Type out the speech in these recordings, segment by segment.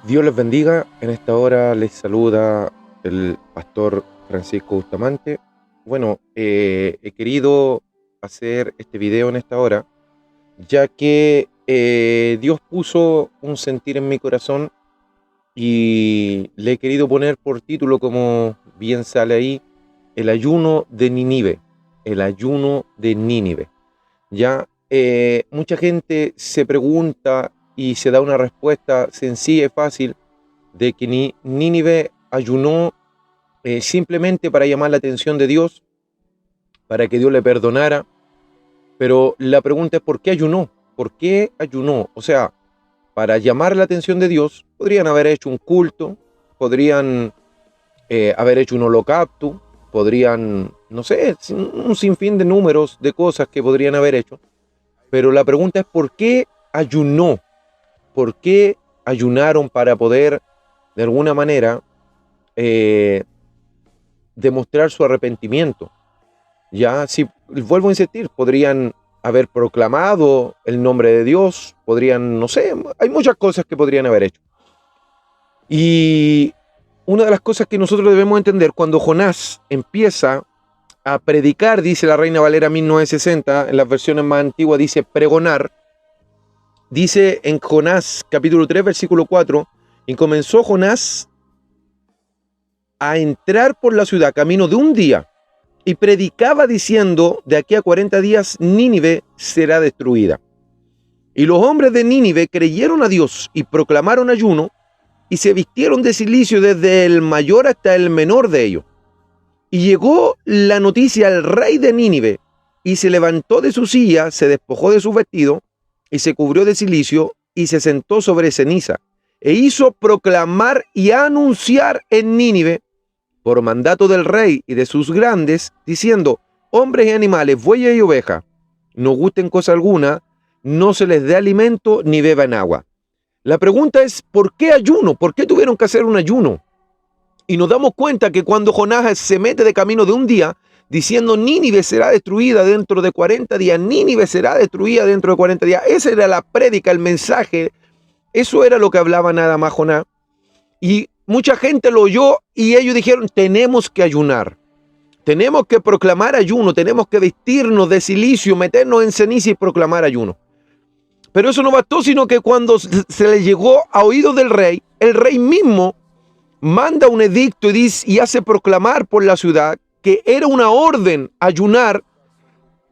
Dios les bendiga. En esta hora les saluda el pastor Francisco Bustamante. Bueno, he querido hacer este video en esta hora, ya que Dios puso un sentir en mi corazón y le he querido poner por título, como bien sale ahí, el ayuno de Nínive. El ayuno de Nínive. Ya, mucha gente se pregunta y se da una respuesta sencilla y fácil de que Nínive ayunó simplemente para llamar la atención de Dios, para que Dios le perdonara. Pero la pregunta es: ¿por qué ayunó? ¿Por qué ayunó? O sea, para llamar la atención de Dios, podrían haber hecho un culto, podrían haber hecho un holocausto, podrían, no sé, un sinfín de números de cosas que podrían haber hecho. Pero la pregunta es: ¿por qué ayunó? ¿Por qué ayunaron para poder, de alguna manera, demostrar su arrepentimiento? Ya, si vuelvo a insistir, podrían haber proclamado el nombre de Dios, podrían, no sé, hay muchas cosas que podrían haber hecho. Y una de las cosas que nosotros debemos entender, cuando Jonás empieza a predicar, dice la Reina Valera 1960, en las versiones más antiguas dice pregonar, dice en Jonás capítulo 3 versículo 4, y comenzó Jonás a entrar por la ciudad camino de un día, y predicaba diciendo: de aquí a 40 días Nínive será destruida. Y los hombres de Nínive creyeron a Dios y proclamaron ayuno, y se vistieron de cilicio desde el mayor hasta el menor de ellos. Y llegó la noticia al rey de Nínive, y se levantó de su silla, se despojó de su vestido, y se cubrió de cilicio, y se sentó sobre ceniza, e hizo proclamar y anunciar en Nínive, por mandato del rey y de sus grandes, diciendo: hombres y animales, bueyes y ovejas, no gusten cosa alguna, no se les dé alimento ni beban agua. La pregunta es: ¿por qué ayuno? ¿Por qué tuvieron que hacer un ayuno? Y nos damos cuenta que cuando Jonás se mete de camino de un día, diciendo: Nínive será destruida dentro de 40 días, Nínive será destruida dentro de 40 días, esa era la prédica, el mensaje, eso era lo que hablaba nada más Jonás. Y mucha gente lo oyó y ellos dijeron: tenemos que ayunar, tenemos que proclamar ayuno, tenemos que vestirnos de cilicio, meternos en ceniza y proclamar ayuno. Pero eso no bastó, sino que cuando se le llegó a oídos del rey, el rey mismo manda un edicto y hace proclamar por la ciudad que era una orden ayunar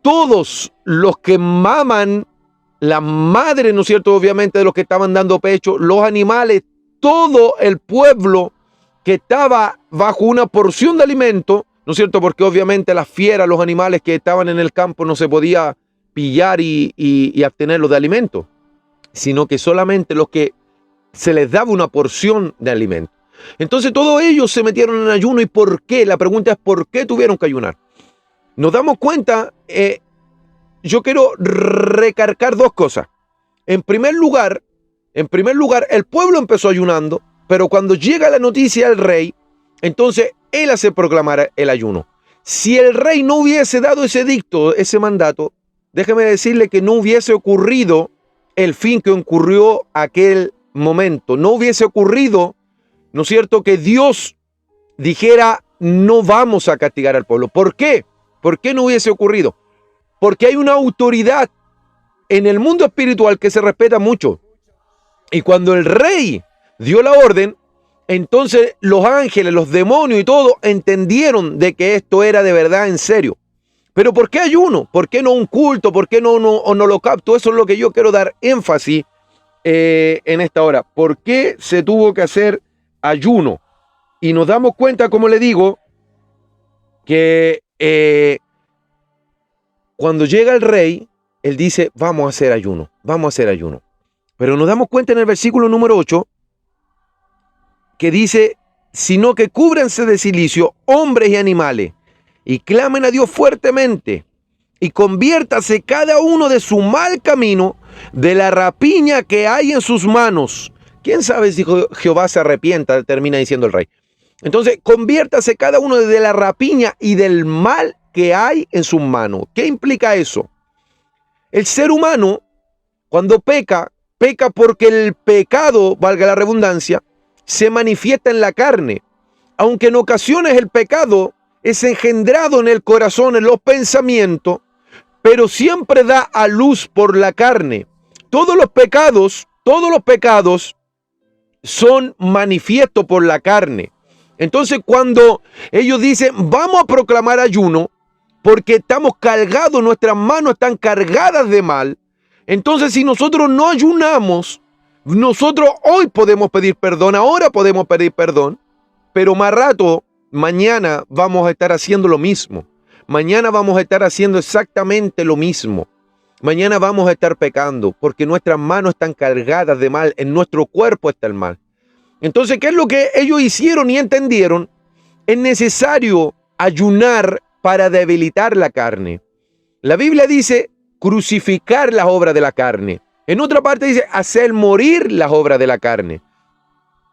todos los que maman, las madres, ¿no es cierto?, obviamente de los que estaban dando pecho, los animales, todo el pueblo que estaba bajo una porción de alimento, ¿no es cierto?, porque obviamente las fieras, los animales que estaban en el campo no se podía pillar y abstenerlos de alimento, sino que solamente los que se les daba una porción de alimento. Entonces todos ellos se metieron en ayuno. ¿Y por qué? La pregunta es: ¿por qué tuvieron que ayunar? Nos damos cuenta, yo quiero recargar dos cosas. En primer lugar, el pueblo empezó ayunando, pero cuando llega la noticia al rey, entonces él hace proclamar el ayuno. Si el rey no hubiese dado ese edicto, ese mandato, déjeme decirle que no hubiese ocurrido el fin que ocurrió aquel momento. No hubiese ocurrido, ¿no es cierto?, que Dios dijera: no vamos a castigar al pueblo. ¿Por qué? ¿Por qué no hubiese ocurrido? Porque hay una autoridad en el mundo espiritual que se respeta mucho. Y cuando el rey dio la orden, entonces los ángeles, los demonios y todo entendieron de que esto era de verdad, en serio. Pero ¿por qué ayuno? ¿Por qué no un culto? ¿Por qué no un holocausto? Eso es lo que yo quiero dar énfasis en esta hora. ¿Por qué se tuvo que hacer ayuno? Y nos damos cuenta, como le digo, que cuando llega el rey, él dice: vamos a hacer ayuno, vamos a hacer ayuno. Pero nos damos cuenta en el versículo número 8, que dice: sino que cúbranse de cilicio hombres y animales, y clamen a Dios fuertemente, y conviértase cada uno de su mal camino, de la rapiña que hay en sus manos. ¿Quién sabe si Jehová se arrepienta?, termina diciendo el rey. Entonces, conviértase cada uno de la rapiña y del mal que hay en sus manos. ¿Qué implica eso? El ser humano, cuando peca, peca porque el pecado, valga la redundancia, se manifiesta en la carne. Aunque en ocasiones el pecado es engendrado en el corazón, en los pensamientos, pero siempre da a luz por la carne. Todos los pecados son manifiestos por la carne. Entonces, cuando ellos dicen, vamos a proclamar ayuno, porque estamos cargados, nuestras manos están cargadas de mal, entonces si nosotros no ayunamos, nosotros hoy podemos pedir perdón, ahora podemos pedir perdón, pero más rato, mañana vamos a estar haciendo lo mismo. Mañana vamos a estar haciendo exactamente lo mismo. Mañana vamos a estar pecando porque nuestras manos están cargadas de mal, en nuestro cuerpo está el mal. Entonces, ¿qué es lo que ellos hicieron y entendieron? Es necesario ayunar para debilitar la carne. La Biblia dice crucificar las obras de la carne. En otra parte dice hacer morir las obras de la carne.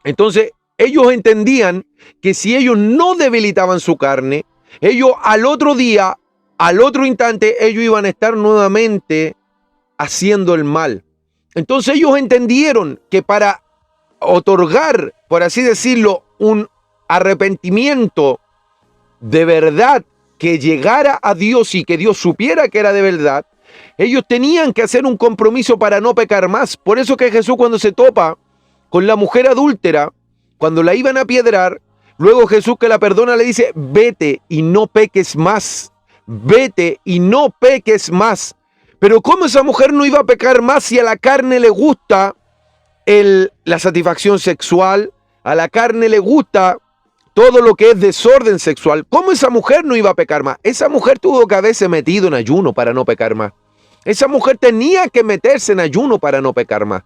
Entonces, ellos entendían que si ellos no debilitaban su carne, ellos al otro día, al otro instante, ellos iban a estar nuevamente haciendo el mal. Entonces ellos entendieron que para otorgar, por así decirlo, un arrepentimiento de verdad que llegara a Dios y que Dios supiera que era de verdad, ellos tenían que hacer un compromiso para no pecar más. Por eso que Jesús, cuando se topa con la mujer adúltera, cuando la iban a apedrear, luego Jesús, que la perdona, le dice, vete y no peques más. Vete y no peques más. Pero ¿cómo esa mujer no iba a pecar más si a la carne le gusta la satisfacción sexual? A la carne le gusta todo lo que es desorden sexual. ¿Cómo esa mujer no iba a pecar más? Esa mujer tuvo que haberse metido en ayuno para no pecar más. Esa mujer tenía que meterse en ayuno para no pecar más.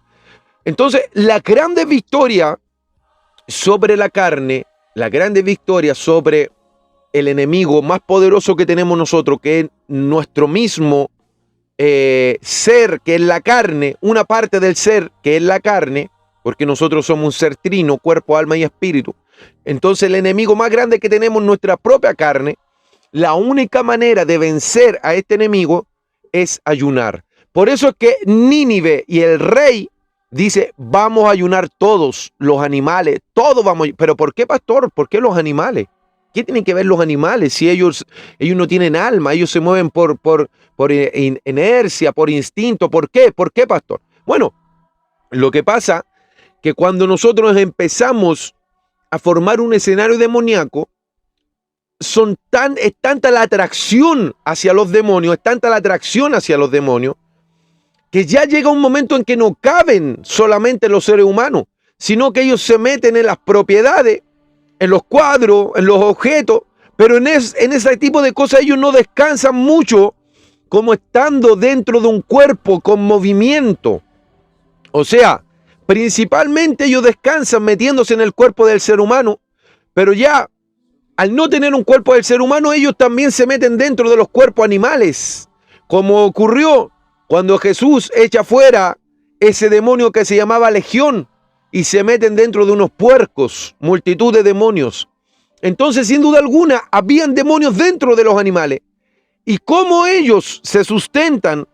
Entonces, la grande victoria sobre la carne, la grande victoria sobre el enemigo más poderoso que tenemos nosotros, que es nuestro mismo ser, que es la carne, una parte del ser que es la carne, porque nosotros somos un ser trino, cuerpo, alma y espíritu. Entonces el enemigo más grande que tenemos es nuestra propia carne. La única manera de vencer a este enemigo es ayunar. Por eso es que Nínive y el rey dice, vamos a ayunar todos, los animales, todos vamos. Pero ¿por qué, pastor? ¿Por qué los animales? ¿Qué tienen que ver los animales si ellos no tienen alma? Ellos se mueven por inercia, por instinto. ¿Por qué? ¿Por qué, pastor? Bueno, lo que pasa que cuando nosotros empezamos a formar un escenario demoníaco, es tanta la atracción hacia los demonios, que ya llega un momento en que no caben solamente los seres humanos, sino que ellos se meten en las propiedades, en los cuadros, en los objetos, pero en ese tipo de cosas ellos no descansan mucho como estando dentro de un cuerpo con movimiento. O sea, principalmente ellos descansan metiéndose en el cuerpo del ser humano, pero ya al no tener un cuerpo del ser humano, ellos también se meten dentro de los cuerpos animales, como ocurrió cuando Jesús echa fuera ese demonio que se llamaba Legión, y se meten dentro de unos puercos, multitud de demonios. Entonces, sin duda alguna, habían demonios dentro de los animales. Y cómo ellos se sustentan,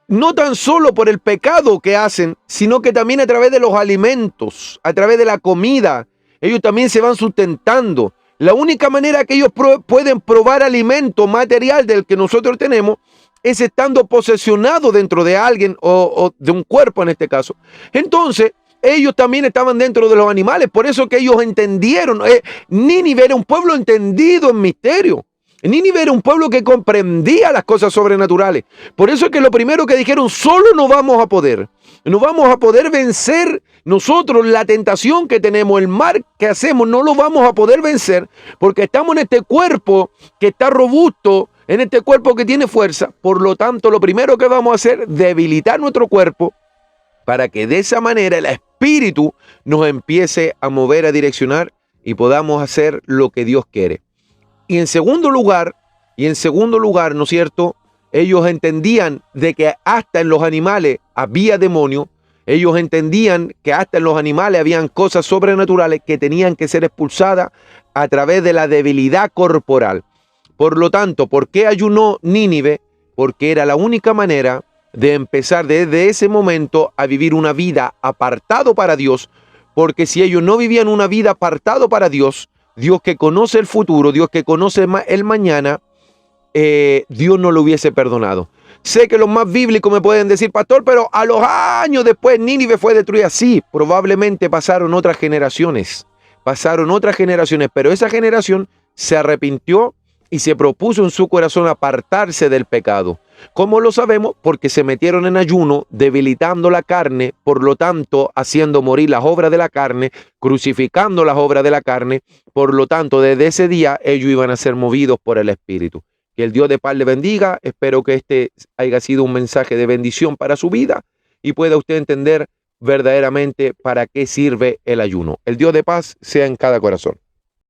no tan solo por el pecado que hacen, sino que también a través de los alimentos, a través de la comida, ellos también se van sustentando. La única manera que ellos pueden probar alimento material del que nosotros tenemos es estando posesionados dentro de alguien o de un cuerpo en este caso. Entonces, ellos también estaban dentro de los animales. Por eso que ellos entendieron. Nínive era un pueblo entendido en misterio. Nínive era un pueblo que comprendía las cosas sobrenaturales. Por eso es que lo primero que dijeron, solo no vamos a poder. No vamos a poder vencer nosotros la tentación que tenemos, el mal que hacemos, no lo vamos a poder vencer porque estamos en este cuerpo que está robusto, en este cuerpo que tiene fuerza. Por lo tanto, lo primero que vamos a hacer es debilitar nuestro cuerpo para que de esa manera el espíritu nos empiece a mover, a direccionar y podamos hacer lo que Dios quiere. Y en segundo lugar, ¿no es cierto? Ellos entendían de que hasta en los animales había demonios. Ellos entendían que hasta en los animales habían cosas sobrenaturales que tenían que ser expulsadas a través de la debilidad corporal. Por lo tanto, ¿por qué ayunó Nínive? Porque era la única manera de empezar desde ese momento a vivir una vida apartado para Dios, porque si ellos no vivían una vida apartado para Dios, Dios que conoce el futuro, Dios que conoce el mañana, Dios no lo hubiese perdonado. Sé que los más bíblicos me pueden decir, pastor, pero a los años después Nínive fue destruida. Sí, probablemente pasaron otras generaciones, pero esa generación se arrepintió y se propuso en su corazón apartarse del pecado. ¿Cómo lo sabemos? Porque se metieron en ayuno, debilitando la carne, por lo tanto, haciendo morir las obras de la carne, crucificando las obras de la carne. Por lo tanto, desde ese día ellos iban a ser movidos por el Espíritu. Que el Dios de paz le bendiga. Espero que este haya sido un mensaje de bendición para su vida y pueda usted entender verdaderamente para qué sirve el ayuno. El Dios de paz sea en cada corazón.